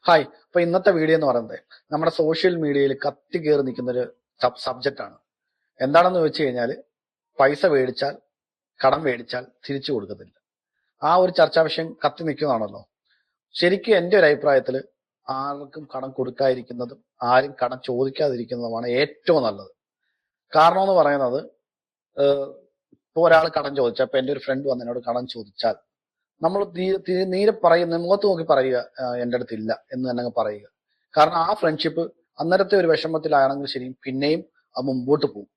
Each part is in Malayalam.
ഹായ്. അപ്പൊ ഇന്നത്തെ വീഡിയോ എന്ന് പറയുന്നത് നമ്മുടെ സോഷ്യൽ മീഡിയയിൽ കത്തി കയറി നിൽക്കുന്ന ഒരു സബ്ജക്റ്റ് ആണ്. എന്താണെന്ന് വെച്ച് കഴിഞ്ഞാൽ പൈസ മേടിച്ചാൽ കടം മേടിച്ചാൽ തിരിച്ചു കൊടുക്കത്തില്ല. ആ ഒരു ചർച്ചാ വിഷയം കത്തി നിൽക്കുന്നതാണല്ലോ. ശരിക്കും എന്റെ ഒരു അഭിപ്രായത്തിൽ ആർക്കും കടം കൊടുക്കാതിരിക്കുന്നതും ആരും കടം ചോദിക്കാതിരിക്കുന്നതുമാണ് ഏറ്റവും നല്ലത്. കാരണം എന്ന് പറയുന്നത് ഇപ്പൊ ഒരാൾ കടം ചോദിച്ചാൽ, ഇപ്പൊ എന്റെ ഒരു ഫ്രണ്ട് വന്ന് എന്നോട് കടം ചോദിച്ചാൽ നമ്മൾ നീരെ പറയുന്ന മുഖത്ത് നോക്കി പറയുക, എൻ്റെ അടുത്തില്ല എന്ന് തന്നെ പറയുക. കാരണം ആ ഫ്രണ്ട്ഷിപ്പ് അന്നേരത്തെ ഒരു വിഷമത്തിലാണെങ്കിൽ ശരി പിന്നെയും അത് മുമ്പോട്ട് പോകും.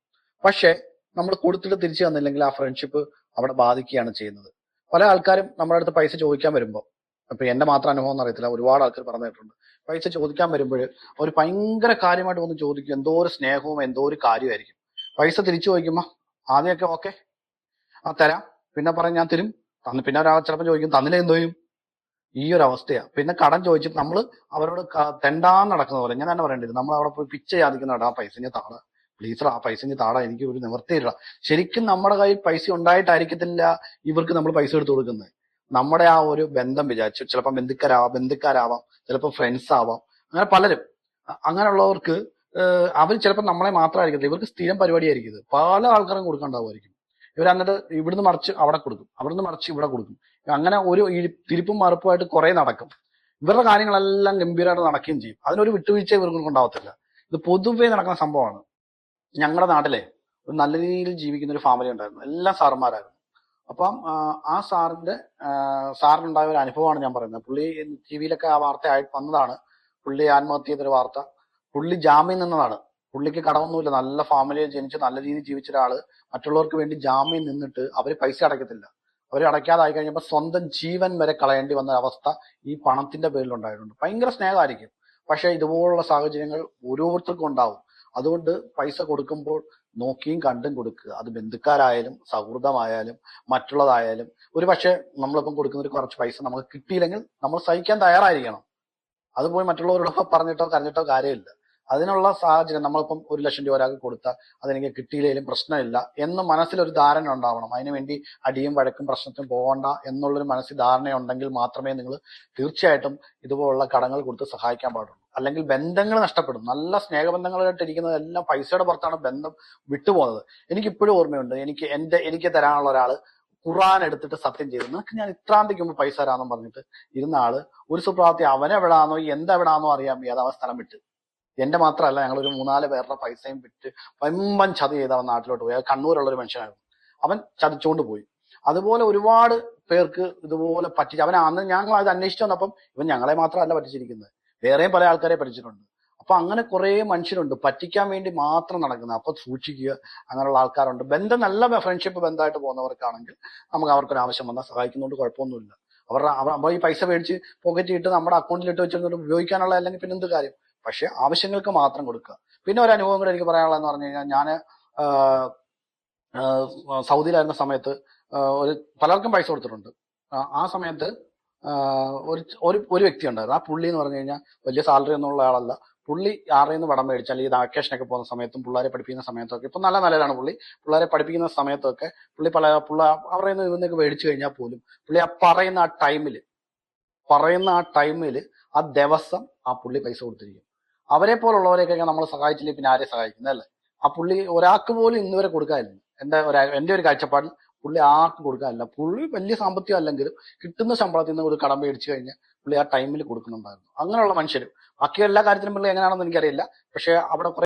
പക്ഷെ നമ്മൾ കൊടുത്തിട്ട് തിരിച്ചു തന്നില്ലെങ്കിൽ ആ ഫ്രണ്ട്ഷിപ്പ് അവിടെ ബാധിക്കുകയാണ് ചെയ്യുന്നത്. പല ആൾക്കാരും നമ്മുടെ അടുത്ത് പൈസ ചോദിക്കാൻ വരുമ്പോൾ, ഇപ്പൊ എന്റെ മാത്രം അനുഭവം എന്ന് അറിയത്തില്ല, ഒരുപാട് ആൾക്കാർ പറഞ്ഞിട്ടുണ്ട്, പൈസ ചോദിക്കാൻ വരുമ്പോൾ അവർ ഭയങ്കര കാര്യമായിട്ട് വന്ന് ചോദിക്കും. എന്തോ ഒരു സ്നേഹവും എന്തോ ഒരു കാര്യമായിരിക്കും. പൈസ തിരിച്ചു ചോദിക്കുമ്പോ ആദ്യമൊക്കെ ഓക്കെ തരാം, പിന്നെ പറയും ഞാൻ തരും, പിന്നെ ഒരാൾ ചിലപ്പോൾ ചോദിക്കും തന്നില്ല എന്തോ ചെയ്യും. ഈ ഒരു അവസ്ഥയാ. പിന്നെ കടം ചോദിച്ചിട്ട് നമ്മൾ അവരോട് തെണ്ടാൻ നടക്കുന്ന പോലെ ഞാൻ തന്നെ പറയേണ്ടത്, നമ്മൾ അവിടെ പോയി പിച്ച യാതിക്കുന്നുണ്ട്, ആ പൈസ ഞാൻ താടാ പ്ലീസ്, ആ പൈസ ഞാൻ താടാ, എനിക്ക് ഒരു നിവർത്തിയില്ല. ശരിക്കും നമ്മുടെ കയ്യിൽ പൈസ ഉണ്ടായിട്ടായിരിക്കത്തില്ല ഇവർക്ക് നമ്മൾ പൈസ എടുത്തു കൊടുക്കുന്നത്. നമ്മുടെ ആ ഒരു ബന്ധം വിചാരിച്ചു, ചിലപ്പോൾ ബന്ധുക്കാരാവാം, ചിലപ്പോൾ ഫ്രണ്ട്സ് ആവാം, അങ്ങനെ പലരും. അങ്ങനെയുള്ളവർക്ക് അവർ ചിലപ്പോൾ നമ്മളെ മാത്രമായിരിക്കത്തില്ല, ഇവർക്ക് സ്ഥിരം പരിപാടിയായിരിക്കും ഇത്. പല ആൾക്കാരും കൊടുക്കാണ്ടാവുമായിരിക്കും. ഇവർ എന്നിട്ട് ഇവിടുന്ന് മറിച്ച് അവിടെ കൊടുക്കും, അവിടുന്ന് മറിച്ച് ഇവിടെ കൊടുക്കും. അങ്ങനെ ഒരു തിരിപ്പും മറുപ്പുമായിട്ട് കുറെ നടക്കും. ഇവരുടെ കാര്യങ്ങളെല്ലാം ഗംഭീരമായിട്ട് നടക്കുകയും ചെയ്യും. അതിനൊരു വിട്ടുവീഴ്ച ഇവർക്ക് ഉണ്ടാവത്തില്ല. ഇത് പൊതുവേ നടക്കുന്ന സംഭവമാണ്. ഞങ്ങളുടെ നാട്ടിലെ ഒരു നല്ല രീതിയിൽ ജീവിക്കുന്ന ഒരു ഫാമിലി ഉണ്ടായിരുന്നു. എല്ലാം സാറന്മാരായിരുന്നു. അപ്പം ആ സാറിനുണ്ടായ ഒരു അനുഭവമാണ് ഞാൻ പറയുന്നത്. പുള്ളി ടിവിയിലൊക്കെ ആ വാർത്ത ആയി വന്നതാണ്. പുള്ളി ആത്മഹത്യ ചെയ്തൊരു വാർത്ത. പുള്ളി ജാമ്യം നിന്നതാണ്. പുള്ളിക്ക് കടമൊന്നുമില്ല, നല്ല ഫാമിലിയിൽ ജനിച്ച് നല്ല രീതിയിൽ ജീവിച്ച ഒരാള് മറ്റുള്ളവർക്ക് വേണ്ടി ജാമ്യം നിന്നിട്ട് അവര് പൈസ അടയ്ക്കത്തില്ല. അവർ അടയ്ക്കാതായി കഴിഞ്ഞപ്പോൾ സ്വന്തം ജീവൻ വരെ കളയേണ്ടി വന്ന അവസ്ഥ ഈ പണത്തിന്റെ പേരിൽ ഉണ്ടായിട്ടുണ്ട്. ഭയങ്കര സ്നേഹമായിരിക്കും, പക്ഷെ ഇതുപോലുള്ള സാഹചര്യങ്ങൾ ഓരോരുത്തർക്കും ഉണ്ടാവും. അതുകൊണ്ട് പൈസ കൊടുക്കുമ്പോൾ നോക്കിയും കണ്ടും കൊടുക്കുക. അത് ബന്ധുക്കാരായാലും സൗഹൃദമായാലും മറ്റുള്ളതായാലും. ഒരു പക്ഷെ നമ്മളിപ്പം കൊടുക്കുന്ന ഒരു കുറച്ച് പൈസ നമുക്ക് കിട്ടിയില്ലെങ്കിൽ നമ്മൾ സഹിക്കാൻ തയ്യാറായിരിക്കണം. അത് പോയി മറ്റുള്ളവരോടൊപ്പം പറഞ്ഞിട്ടോ കരഞ്ഞിട്ടോ കാര്യമില്ല. അതിനുള്ള സാഹചര്യം, നമ്മളിപ്പം 1,00,000 രൂപ ഒരാൾക്ക് കൊടുത്താൽ അതെനിക്ക് കിട്ടിയില്ലെങ്കിലും പ്രശ്നമില്ല എന്ന് മനസ്സിലൊരു ധാരണ ഉണ്ടാവണം. അതിനുവേണ്ടി അടിയും വഴക്കും പ്രശ്നത്തിനും പോകണ്ട എന്നുള്ളൊരു മനസ്സിൽ ധാരണയുണ്ടെങ്കിൽ മാത്രമേ നിങ്ങൾ തീർച്ചയായിട്ടും ഇതുപോലുള്ള കടങ്ങൾ കൊടുത്ത് സഹായിക്കാൻ പാടുള്ളൂ. അല്ലെങ്കിൽ ബന്ധങ്ങൾ നഷ്ടപ്പെടും. നല്ല സ്നേഹബന്ധങ്ങളായിട്ട് ഇരിക്കുന്നതെല്ലാം പൈസയുടെ പുറത്താണ് ബന്ധം വിട്ടുപോകുന്നത്. എനിക്കിപ്പോഴും ഓർമ്മയുണ്ട്, എനിക്ക് തരാനുള്ള ഒരാള് ഖുർആൻ എടുത്തിട്ട് സത്യം ചെയ്തു, നിനക്ക് ഞാൻ ഇത്രാം തീയതിക്ക് മുമ്പ് പൈസ തരാമെന്നും പറഞ്ഞിട്ട് ഇരുന്ന ആള് ഒരു സുപ്രഭാതത്തിൽ അവനെവിടാന്നോ എന്തെവിടാന്നോ അറിയാൻ വയ്യാതെ അവൻ സ്ഥലം വിട്ട്. എന്റെ മാത്രമല്ല, ഞങ്ങളൊരു 3-4 പേരുടെ പൈസയും വിറ്റ് വമ്പൻ ചതി ചെയ്ത് അവൻ നാട്ടിലോട്ട് പോയി. കണ്ണൂരുള്ള ഒരു മനുഷ്യനായിരുന്നു. അവൻ ചതിച്ചോണ്ട് പോയി. അതുപോലെ ഒരുപാട് പേർക്ക് ഇതുപോലെ പറ്റിച്ച് അവൻ അന്ന് ഞങ്ങൾ അത് അന്വേഷിച്ചു വന്നപ്പം ഇവൻ ഞങ്ങളെ മാത്രമല്ല പറ്റിച്ചിരിക്കുന്നത്, വേറെയും പല ആൾക്കാരെ പറ്റിച്ചിട്ടുണ്ട്. അപ്പൊ അങ്ങനെ കുറെ മനുഷ്യരുണ്ട് പറ്റിക്കാൻ വേണ്ടി മാത്രം നടക്കുന്നത്. അപ്പൊ സൂക്ഷിക്കുക, അങ്ങനെയുള്ള ആൾക്കാരുണ്ട്. ബന്ധം നല്ല ഫ്രണ്ട്ഷിപ്പ് ബന്ധമായിട്ട് പോകുന്നവർക്കാണെങ്കിൽ നമുക്ക് അവർക്കൊരു ആവശ്യം വന്നാൽ സഹായിക്കുന്നതുകൊണ്ട് കുഴപ്പമൊന്നുമില്ല. അവർ ഈ പൈസ മേടിച്ച് പോക്കറ്റ് ഇട്ട് നമ്മുടെ അക്കൗണ്ടിൽ ഇട്ട് വെച്ചിട്ട് ഉപയോഗിക്കാനുള്ള അല്ലെങ്കിൽ പിന്നെ എന്ത് കാര്യം. പക്ഷെ ആവശ്യങ്ങൾക്ക് മാത്രം കൊടുക്കുക. പിന്നെ ഒരു അനുഭവം കൂടെ എനിക്ക് പറയാനുള്ളതെന്ന് പറഞ്ഞു കഴിഞ്ഞാൽ, ഞാൻ സൗദിയിലായിരുന്ന സമയത്ത് പലർക്കും പൈസ കൊടുത്തിട്ടുണ്ട്. ആ സമയത്ത് ഒരു വ്യക്തി ഉണ്ടായിരുന്നു. ആ പുള്ളി എന്ന് പറഞ്ഞു കഴിഞ്ഞാൽ വലിയ സാലറി ഒന്നുള്ള ആളല്ല. പുള്ളി ആരുടെ നിന്ന് വടം മേടിച്ചാൽ ഈ വെക്കേഷനൊക്കെ പോകുന്ന സമയത്തും പിള്ളേരെ പഠിപ്പിക്കുന്ന സമയത്തൊക്കെ, ഇപ്പൊ നല്ല നിലയിലാണ് പുള്ളി, പിള്ളേരെ പഠിപ്പിക്കുന്ന സമയത്തൊക്കെ പുള്ളി അവരുടെ നിന്നൊക്കെ മേടിച്ചു കഴിഞ്ഞാൽ പോലും പുള്ളി പറയുന്ന ആ ടൈമില് ആ ദിവസം ആ പുള്ളി പൈസ കൊടുത്തിരിക്കും. അവരെ പോലുള്ളവരെയൊക്കെ നമ്മൾ സഹായിച്ചില്ലെങ്കിൽ പിന്നെ ആരെ സഹായിക്കുന്നത് അല്ലേ? ആ പുള്ളി ഒരാൾക്ക് പോലും ഇന്നുവരെ കൊടുക്കാനില്ല. എന്റെ ഒരു കാഴ്ചപ്പാടിൽ പുള്ളി ആർക്കും കൊടുക്കാനില്ല. പുള്ളി വലിയ സാമ്പത്തികം അല്ലെങ്കിലും കിട്ടുന്ന ശമ്പളത്തിൽ നിന്ന് ഒരു കടം മേടിച്ചു കഴിഞ്ഞാൽ പുള്ളി ആ ടൈമിൽ കൊടുക്കുന്നുണ്ടായിരുന്നു. അങ്ങനെയുള്ള മനുഷ്യരും. ബാക്കി എല്ലാ കാര്യത്തിലും പുള്ളി എങ്ങനെയാണെന്ന് എനിക്കറിയില്ല. പക്ഷെ അവിടെ